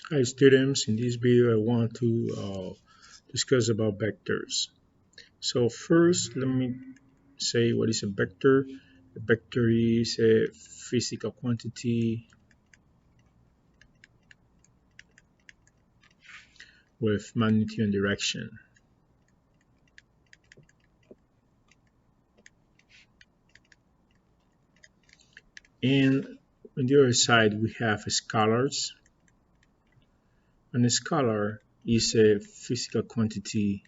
Hi students, in this video I want to discuss about vectors. So first let me say what is a vector. A vector is a physical quantity with magnitude and direction. And on the other side we have scalars. And a scalar is a physical quantity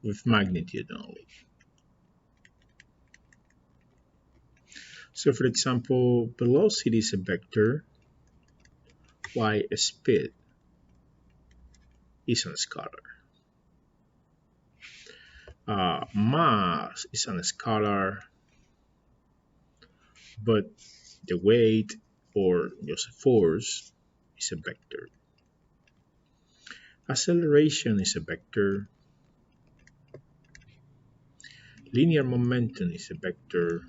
with magnitude only. So for example, velocity is a vector, while speed is a scalar. Mass is a scalar, but the weight or just force is a vector. Acceleration is a vector. Linear momentum is a vector.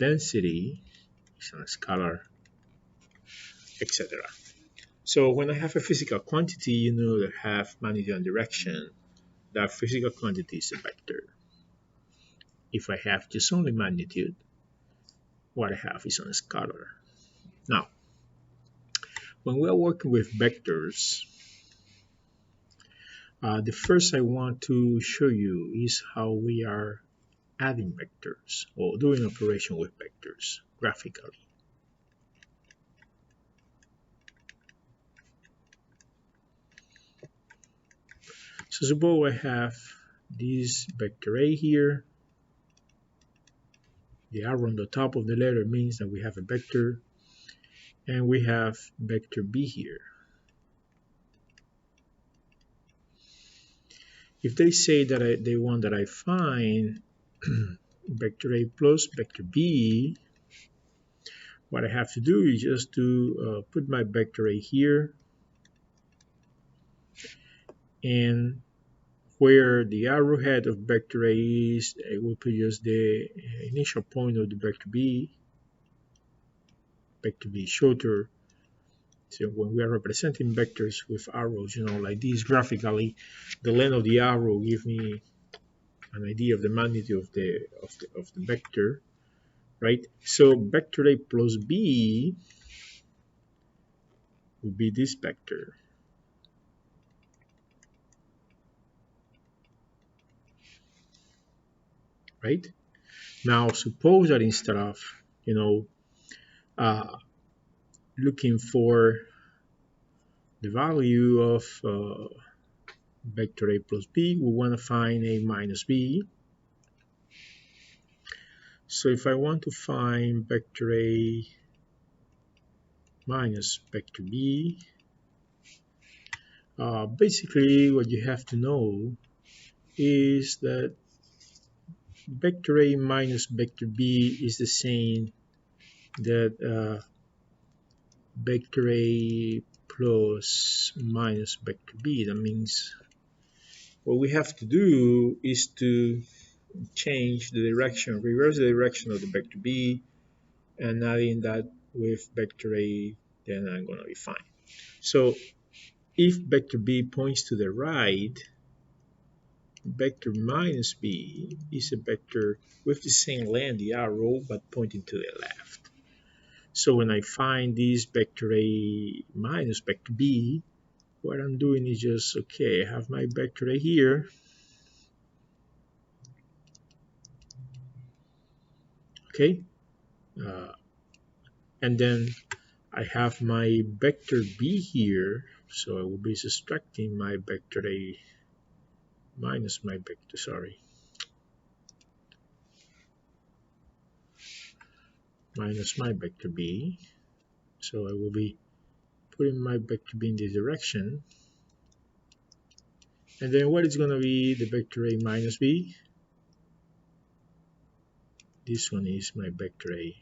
Density is a scalar, etc. So when I have a physical quantity, that have magnitude and direction, that physical quantity is a vector. If I have just only magnitude, what I have is a scalar. Now, when we are working with vectors, the first I want to show you is how we are adding vectors or doing operation with vectors graphically. So suppose I have this vector A here. The arrow on the top of the letter means that we have a vector, and we have vector B here. If they say that they want that I find vector A plus vector B, what I have to do is just to put my vector A here, and where the arrowhead of vector A is, it will put just the initial point of the vector B. Vector B is shorter. So when we are representing vectors with arrows, like this graphically, the length of the arrow gives me an idea of the magnitude of the vector, right? So vector A plus B will be this vector, right? Now suppose that instead of uh, looking for the value of vector A plus B, we want to find A minus B. So if I want to find vector A minus vector B, basically what you have to know is that vector A minus vector B is the same that vector A plus minus vector B. That means what we have to do is to change the direction, reverse the direction of the vector B, and adding that with vector A, then I'm going to be fine. So if vector B points to the right, vector minus B is a vector with the same length, the arrow, but pointing to the left. So when I find this vector A minus vector B, what I'm doing is just, okay, I have my vector A here. Okay. And then I have my vector B here. So I will be subtracting my vector A minus my vector, minus my vector B. So I will be putting my vector B in this direction. And then what is going to be the vector A minus B? This one is my vector A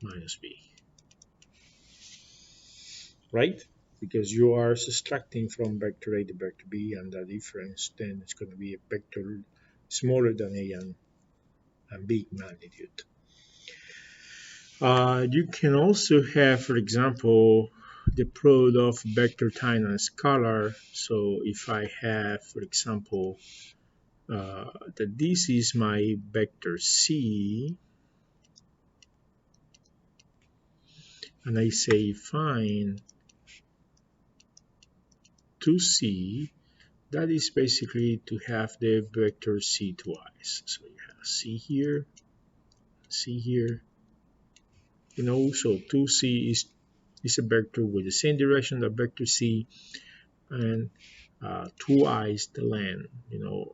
minus B. Right? because you are subtracting from vector A to vector B, and the difference then is going to be a vector smaller than A and B magnitude. You can also have, for example, the product of vector times a scalar. So if I have, for example, that this is my vector C, and I say find 2C, that is basically to have the vector C twice. So you have C here, so 2C is a vector with the same direction that vector C, and 2I is the length,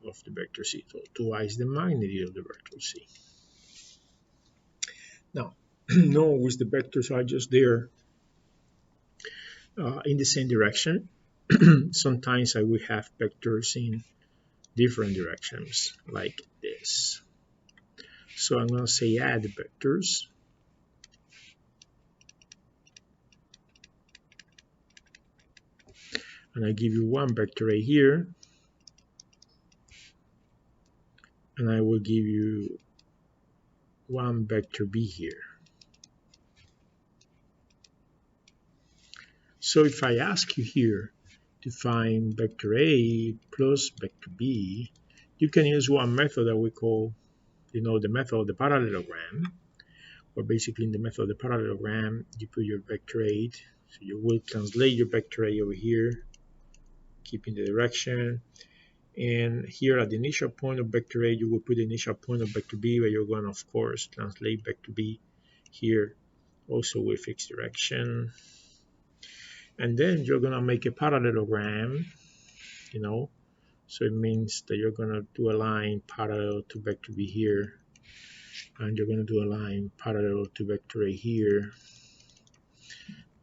of the vector C. So 2I is the magnitude of the vector C. Now, notice the vectors are just there in the same direction. Sometimes I will have vectors in different directions like this. So I'm going to say add vectors. And I give you one vector A here. And I will give you one vector B here. So if I ask you here to find vector A plus vector B, you can use one method that we call, the method of the parallelogram. Or basically in the method of the parallelogram, you put your vector A. So you will translate your vector A over here, keeping the direction. And here at the initial point of vector A, you will put the initial point of vector B, where you're going to, of course, translate vector B here also with fixed direction. And then you're going to make a parallelogram, so it means that you're going to do a line parallel to vector B here, and you're going to do a line parallel to vector A here.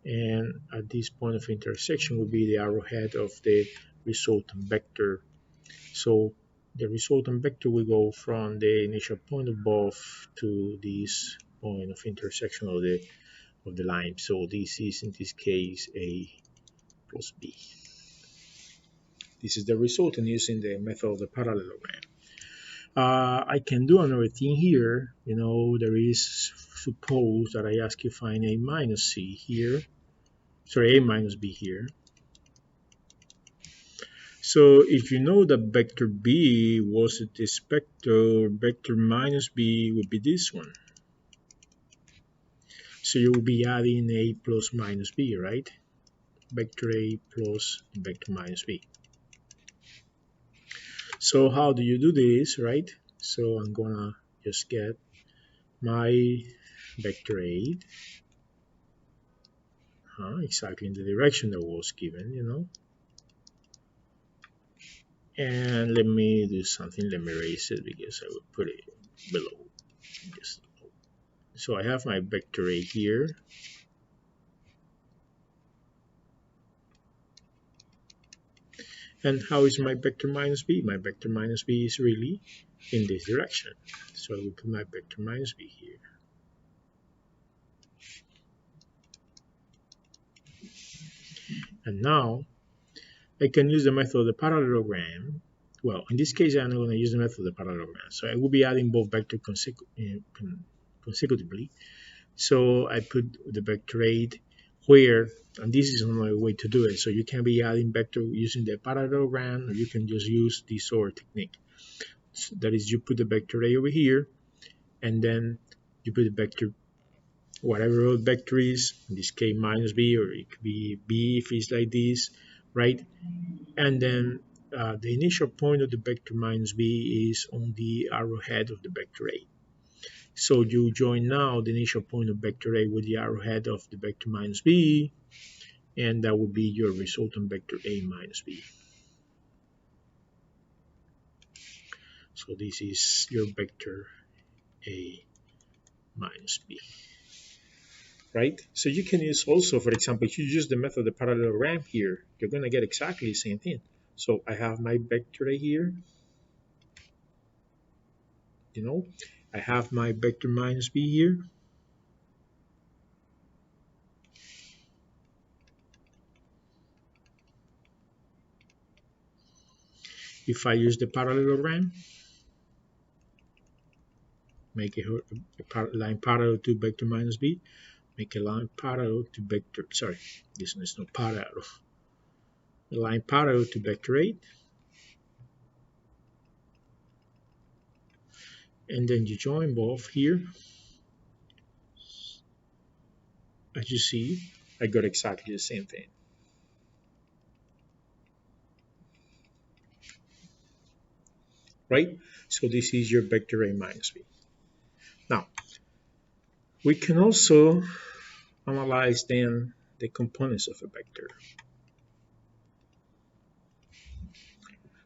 And at this point of intersection will be the arrowhead of the resultant vector. So the resultant vector will go from the initial point above to this point of intersection of the line. So this is, in this case, A plus B. This is the resultant using the method of the parallelogram. I can do another thing here. There is, suppose that I ask you find A minus C here. Sorry, A minus B here. So if you know that vector B was this vector minus B would be this one. So you will be adding A plus minus B, right? Vector A plus vector minus B. So how do you do this, right? So I'm gonna just get my vector A exactly in the direction that was given, And let me do something. Let me erase it because I will put it below. So I have my vector A here. And how is my vector minus B? My vector minus B is really in this direction. So I will put my vector minus B here. And now I can use the method of the parallelogram. Well, in this case, I'm going to use the method of the parallelogram. So I will be adding both vectors consecutively. So I put the vector 8 where, and this is another way to do it. So you can be adding vector using the parallelogram, or you can just use the sort technique. So that is, you put the vector A over here, and then you put the vector, whatever vector is, in this case minus B, or it could be B if it's like this, right? And then the initial point of the vector minus B is on the arrowhead of the vector A. So you join now the initial point of vector A with the arrowhead of the vector minus B, and that would be your resultant vector A minus B. So this is your vector A minus B. Right? So you can use also, for example, if you use the method of the parallelogram here, you're going to get exactly the same thing. So I have my vector A here. I have my vector minus B here. If I use the parallelogram, make a line parallel to vector minus b, make a line parallel to vector, sorry, this one is not parallel, a line parallel to vector 8, and then you join both here. As you see, I got exactly the same thing. Right? So this is your vector A minus B. Now, we can also analyze then the components of a vector.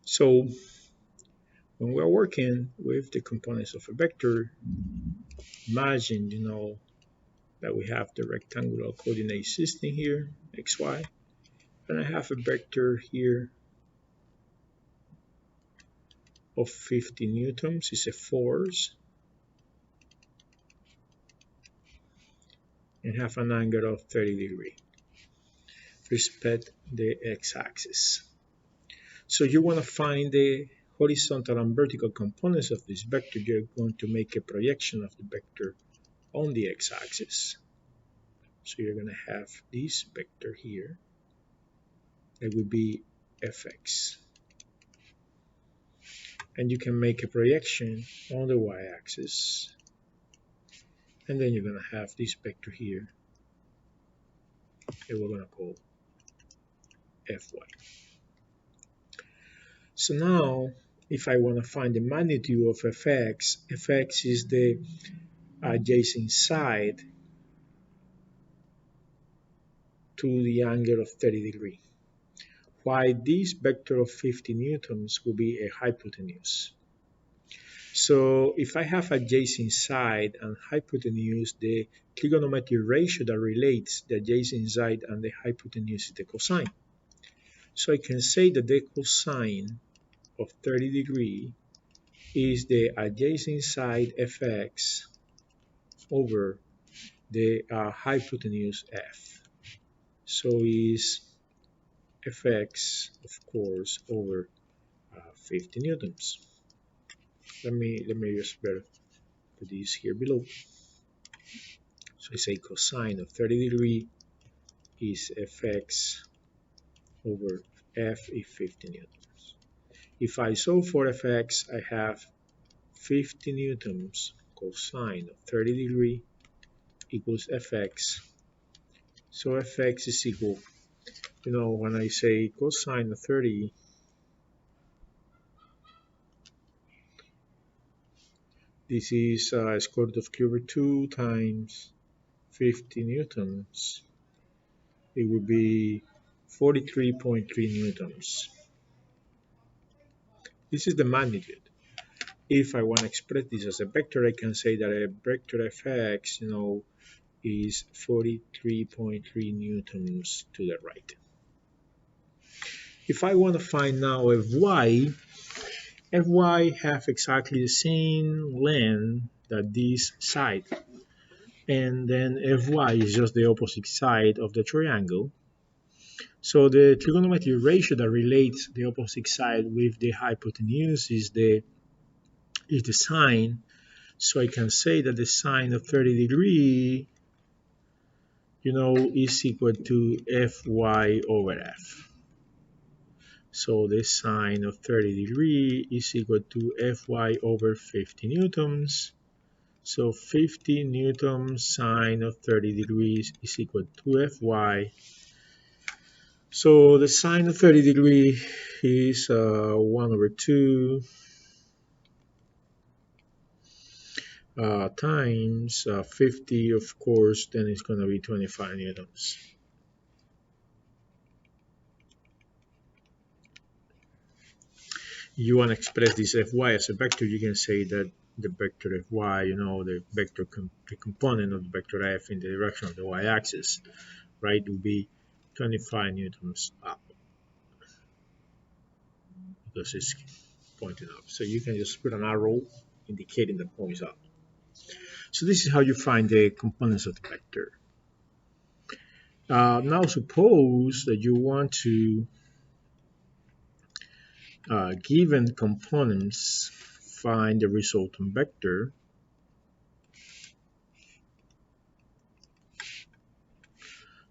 So when we're working with the components of a vector, imagine, that we have the rectangular coordinate system here, xy, and I have a vector here of 50 newtons, it's a force, and have an angle of 30 degrees. Respect the x-axis. So you want to find the horizontal and vertical components of this vector. You're going to make a projection of the vector on the x-axis. So you're going to have this vector here. That will be fx. And you can make a projection on the y-axis. And then you're going to have this vector here that we're going to call fy. So now, if I want to find the magnitude of fx, fx is the adjacent side to the angle of 30 degrees. Why this vector of 50 newtons will be a hypotenuse. So if I have adjacent side and hypotenuse, the trigonometric ratio that relates the adjacent side and the hypotenuse is the cosine. So I can say that the cosine of 30 degrees is the adjacent side fx over the hypotenuse f. So is fx, of course, over 50 newtons. Let me just better put this here below. So I say cosine of 30 degrees is fx over f is 50 newtons. If I solve for fx, I have 50 newtons cosine of 30 degrees equals fx. So fx is equal, when I say cosine of 30, this is square root of q over 2 times 50 newtons. It would be 43.3 newtons. This is the magnitude. If I want to express this as a vector, I can say that a vector fx, is 43.3 newtons to the right. If I want to find now fy have exactly the same length that this side, and then fy is just the opposite side of the triangle. So the trigonometric ratio that relates the opposite side with the hypotenuse is the sine. So I can say that the sine of 30 degrees, is equal to fy over f. So the sine of 30 degrees is equal to fy over 50 newtons. So 50 newtons sine of 30 degrees is equal to fy. So the sine of 30 degrees is 1 over 2 times 50, of course, then it's going to be 25 newtons. You want to express this fy as a vector, you can say that the vector fy, the vector the component of the vector f in the direction of the y-axis, right, will be 25 newtons up because it's pointing up. So you can just put an arrow indicating the points up. So this is how you find the components of the vector. Now suppose that you want to given components, find the resultant vector.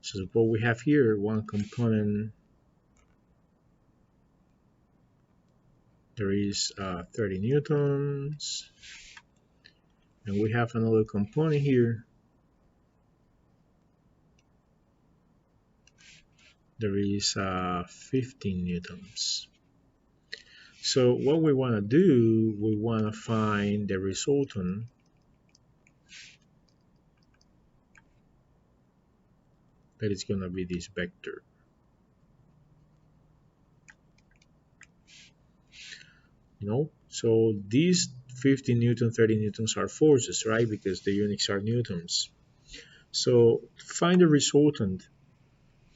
So suppose we have here one component, there is 30 newtons, and we have another component here, there is 15 newtons. So what we want to do, we want to find the resultant that is going to be this vector. So these 50 newton, 30 newtons are forces, right? Because the units are newtons. So to find the resultant,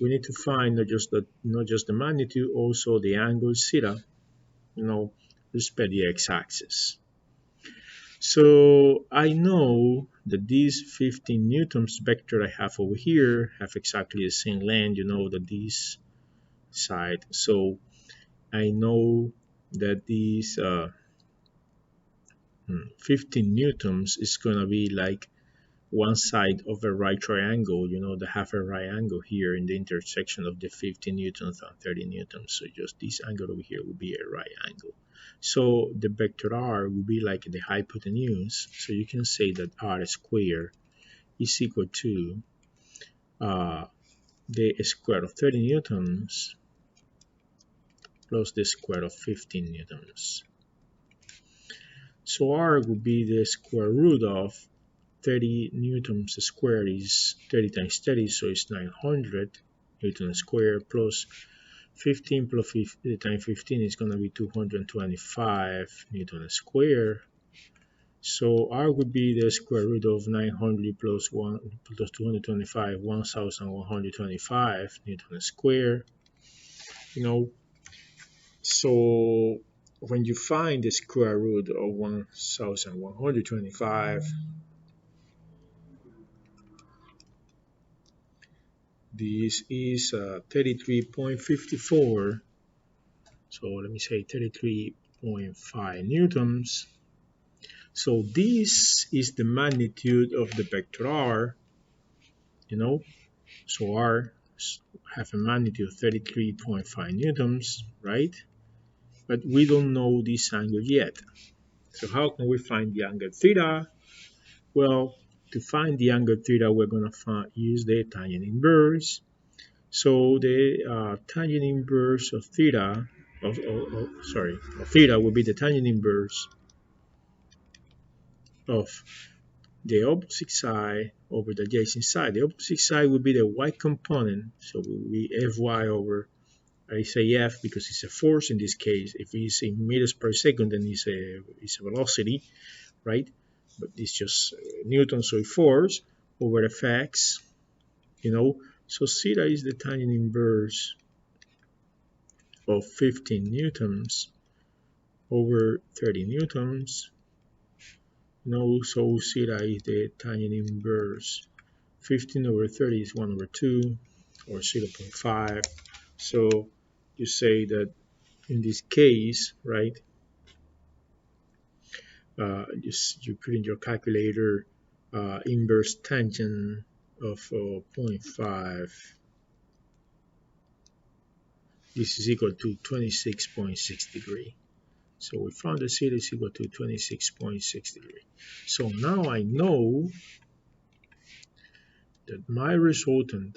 we need to find not just the magnitude, also the angle theta, respect the x-axis. So I know that these 15 newtons vector I have over here have exactly the same length, that this side. So I know that these 15 newtons is going to be like one side of a right triangle, the half a right angle here in the intersection of the 50 newtons and 30 newtons. So just this angle over here will be a right angle. So the vector r will be like the hypotenuse. So you can say that r squared is equal to the square of 30 newtons plus the square of 15 newtons. So r would be the square root of 30 newtons squared is 30 times 30, so it's 900 newtons squared, plus 15 plus 50 times 15 is going to be 225 newtons squared. So r would be the square root of 900 plus 1 plus 225, 1125 newtons squared. So when you find the square root of 1125, this is 33.54. So let me say 33.5 newtons. So this is the magnitude of the vector r, So r have a magnitude of 33.5 newtons, right? But we don't know this angle yet. So how can we find the angle theta? Well, to find the angle theta, we're going to use the tangent inverse. So the tangent inverse of theta, of theta will be the tangent inverse of the opposite side over the adjacent side. The opposite side will be the y component, so it will be Fy over, I say F because it's a force in this case. If it's in meters per second, then it's a velocity, right? But it's just Newton, so force over Fx, So theta is the tangent inverse of 15 newtons over 30 newtons. So theta is the tangent inverse. 15 over 30 is 1 over 2, or 0.5. So you say that in this case, right, you put in your calculator inverse tangent of 0.5. This is equal to 26.6 degrees. So we found the theta is equal to 26.6 degrees. So now I know that my resultant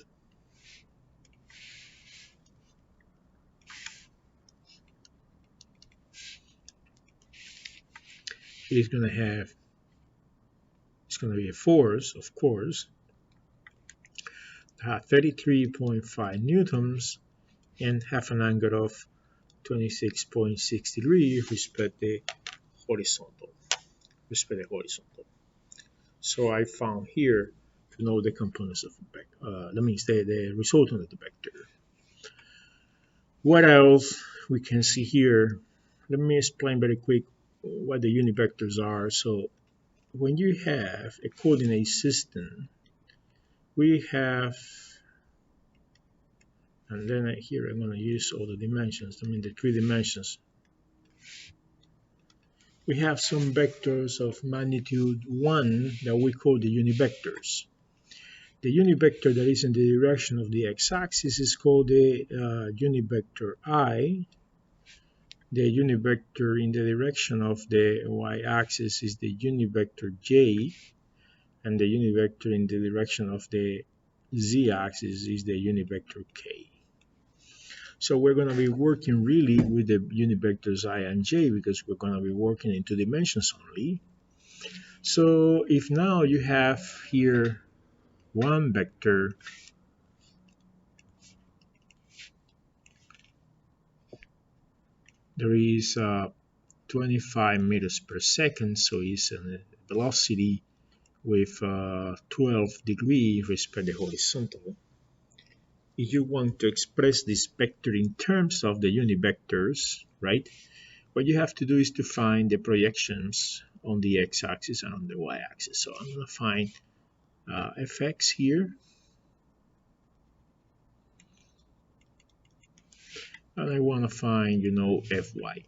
is going to have, it's going to be a force, of course, 33.5 newtons and have an angle of 26.6 degrees respect the horizontal. So I found here to know the components of the vector. That means the resultant of the vector. What else we can see here? Let me explain very quick what the unit vectors are. So when you have a coordinate system, we have, and then here I'm going to use all the dimensions, the 3 dimensions, we have some vectors of magnitude 1 that we call the univectors. The univector that is in the direction of the x-axis is called the univector I. The univector in the direction of the y-axis is the univector j, and the univector in the direction of the z-axis is the univector k. So we're going to be working really with the univectors I and j because we're going to be working in 2 dimensions only. So if now you have here one vector, there is 25 meters per second, so it's a velocity with 12 degree respect the horizontal. If you want to express this vector in terms of the univectors, right, what you have to do is to find the projections on the x-axis and on the y-axis. So I'm going to find fx here, and I want to find, fy.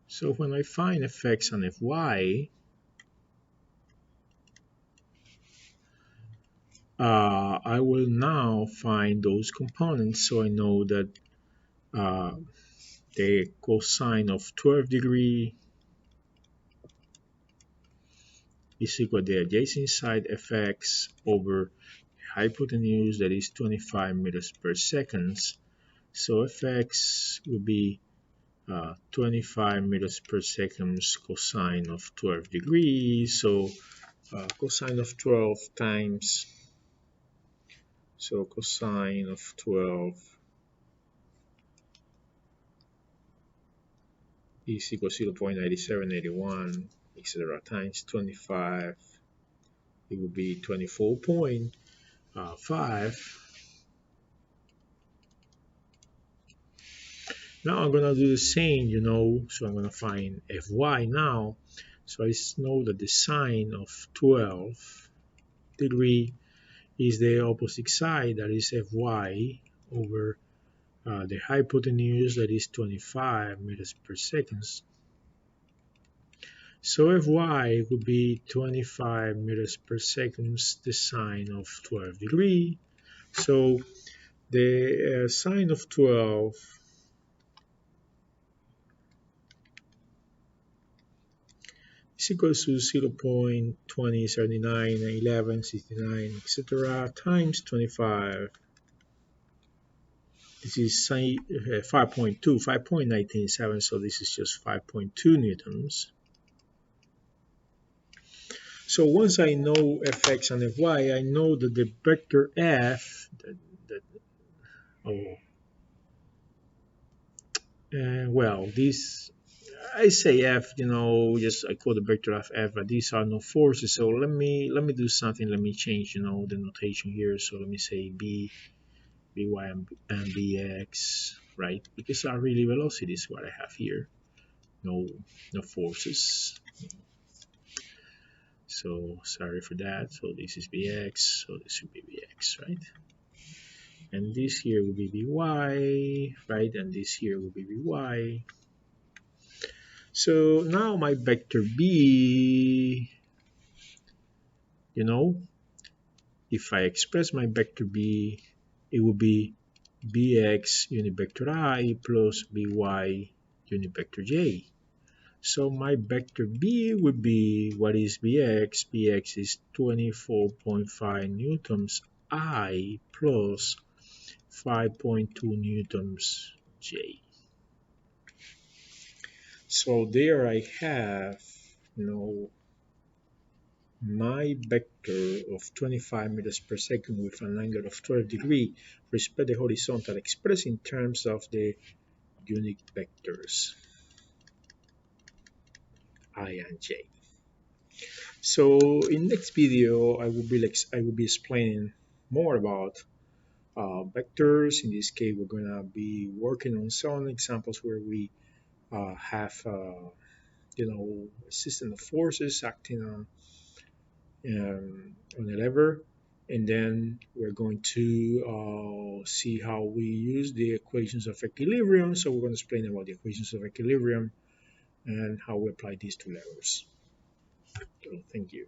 So when I find fx and fy, I will now find those components, so I know that the cosine of 12 degree is equal to the adjacent side fx over hypotenuse, that is 25 meters per second. So fx will be 25 meters per second cosine of 12 degrees. So cosine of 12 times, so cosine of 12 is equal to 0.9781, etc. times 25, it will be 24.5. Now I'm going to do the same, so I'm going to find fy now. So I know that the sine of 12 degree is the opposite side, that is fy, over the hypotenuse, that is 25 meters per second. So Fy would be 25 meters per second, the sine of 12 degree. So the sine of 12 is equal to 0.2079, 11, 69, etc. times 25. This is 5.2, 5.197, so this is just 5.2 newtons. So once I know fx and fy, I know that the vector f, well, this, I say f, just I call the vector of f, but these are no forces. So let me do something. Let me change, the notation here. So let me say b, by, and bx, right? Because are really velocities what I have here. No forces. So sorry for that. So this is bx, so this will be bx, right? And this here will be by, right? And this here will be by. So now my vector b, if I express my vector b, it will be bx unit vector I plus by unit vector j. So my vector b would be, what is bx? Bx is 24.5 newtons I plus 5.2 newtons j. So there I have, my vector of 25 meters per second with an angle of 12 degrees respect the horizontal expressed in terms of the unit vectors I and j. So in next video I will be explaining more about vectors. In this case we're gonna be working on some examples where we have a system of forces acting on a lever, And then we're going to see how we use the equations of equilibrium. So we're going to explain about the equations of equilibrium and how we apply these two levels. So thank you.